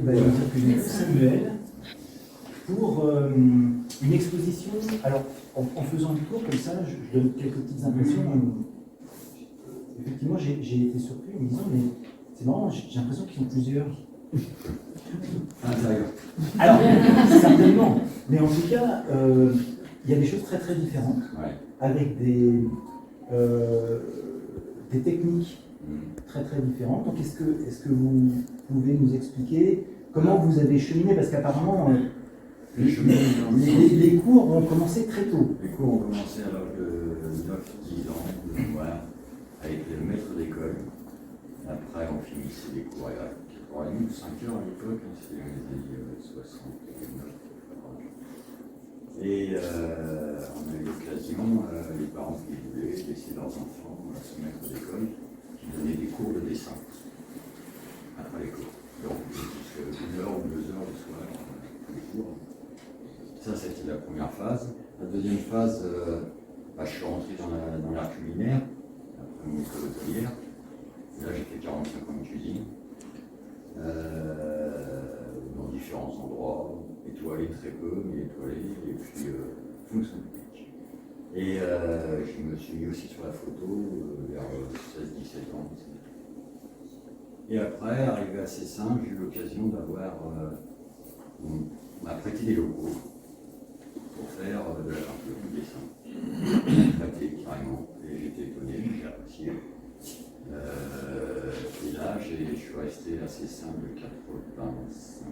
va nous accueillir Samuel pour une exposition. Alors, en faisant le tour comme ça, je donne quelques petites impressions. Effectivement, j'ai été surpris en me disant, mais c'est marrant, j'ai l'impression qu'ils sont plusieurs. Alors, certainement. Mais en tout cas, il y a des choses très très différentes, avec des techniques très très différentes. Donc, est-ce que vous pouvez nous expliquer comment vous avez cheminé? Parce qu'apparemment, les cours ont commencé très tôt. Les cours ont commencé à l'âge de 9-10 ans, voilà, avec le maître d'école. Après, on finissait les cours à 4h30, 5h à l'époque, c'était dans les années 69. Et on a eu l'occasion, les parents qui voulaient laisser leurs enfants à ce maître d'école qui donnait des cours de dessin après les cours. Donc, jusqu'à 1h ou 2h le soir, les cours. Ça, c'était la première phase. La deuxième phase, je suis rentré dans l'art culinaire, après mon école hôtelière. Là, j'ai fait 45 ans de cuisine, dans différents endroits, étoilés très peu, mais étoilés, et puis fonction publique. Et je me suis mis aussi sur la photo vers 16-17 ans. Et après, arrivé à Cessin, j'ai eu l'occasion d'avoir, on m'a prêté des locaux pour faire de la peinture, du dessin, prêté carrément, et j'étais étonné, j'ai apprécié. Et là, je suis resté assez simple de 85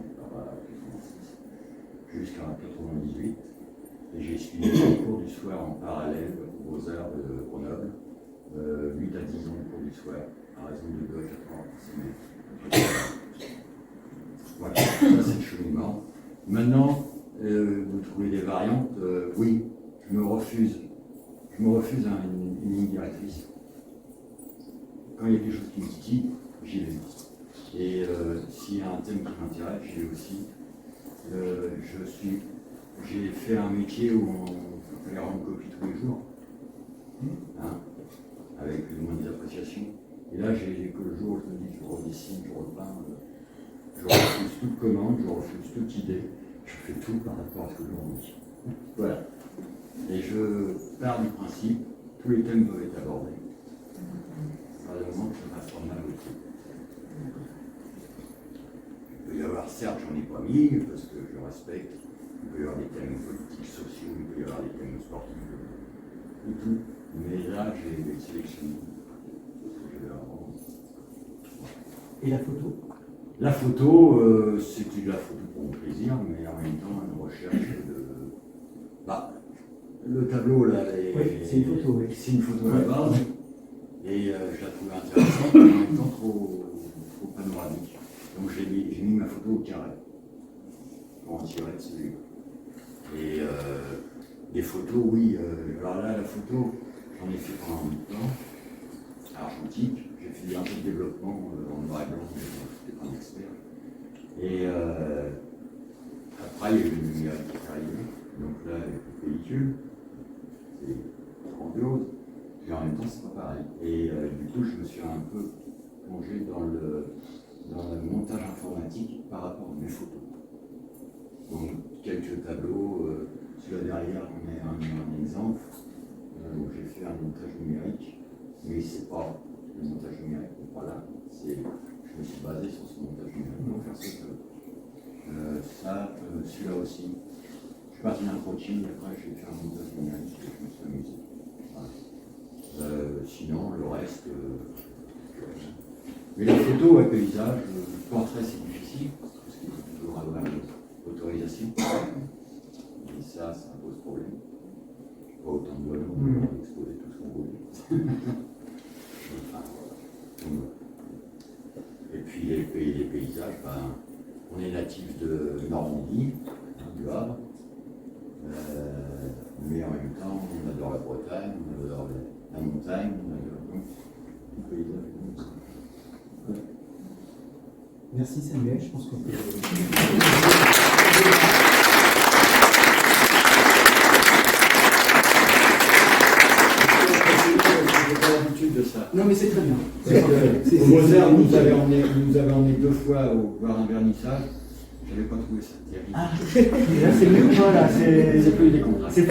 jusqu'à 98. Et j'ai suivi les cours du soir en parallèle aux Beaux-Arts de Grenoble, 8 à 10 ans de cours du soir, à raison de 2 à 4 heures par semaine. Voilà, ça c'est le cheminement. Maintenant, vous trouvez des variantes, oui, je me refuse à une ligne directrice. Quand il y a quelque chose qui me titille, j'y vais. Et s'il y a un thème qui m'intéresse, j'y vais aussi. J'ai fait un métier où on fallait rendre copie tous les jours, hein, avec plus ou moins des appréciations. Et là, que le jour où je me dis je redessine, je repeins, je refuse toute commande, je refuse toute idée, je fais tout par rapport à ce que je me dis. Voilà. Et je pars du principe, tous les thèmes doivent être abordés. Moment que ça passe pas mal aussi. Il peut y avoir, certes, j'en ai pas mis, parce que je respecte, il peut y avoir des thèmes politiques, sociaux, il peut y avoir des thèmes sportifs, et tout. Mais là, j'ai sélectionné. Et la photo? La photo, c'était de la photo pour mon plaisir, mais en même temps, une recherche de. Le tableau, là, c'est une photo, oui. C'est une photo à la base. Et je la trouvais intéressante, mais en même temps trop panoramique. Donc j'ai mis ma photo au carré, pour en tirer de celui-là. Et les photos, oui, alors là, la photo, j'en ai fait pendant un bout de temps, argentique, j'ai fait un peu de développement en noir et blanc, mais je n'étais pas un expert. Et après, il y a eu le numérique qui est arrivé, donc là, avec les pellicules, c'est grandiose. Et en même temps, c'est pas pareil. Et du coup, je me suis un peu plongé dans le montage informatique par rapport à mes photos. Donc, quelques tableaux. Celui-là derrière, on est un exemple où j'ai fait un montage numérique, mais c'est pas le montage numérique, pas là. Je me suis basé sur ce montage numérique pour faire ce tableau. Celui-là aussi. Je suis parti d'un coaching, après j'ai fait un montage numérique et je me suis amusé. Voilà. Sinon, le reste. Mais la photo, ouais, paysage, le portrait, c'est difficile, parce qu'il faut toujours avoir l'autorisation. Et ça pose problème. Pas autant de bonheur, on peut exposer tout ce qu'on voulait. Enfin, voilà. Et puis les paysages, on est natif de Normandie, du Havre. Mais en même temps, on adore la Bretagne, on adore la montagne, on adore le paysage. Ouais. Merci Samuel, je pense qu'on peut. J'ai pas l'habitude de ça. Non, mais c'est très bien. Parce que au Mozart, nous avait emmené 2 fois voir un vernissage. J'avais pas trouvé ça terrible. Ah, là, c'est mieux ou pas là? J'ai pas eu des contrats. C'est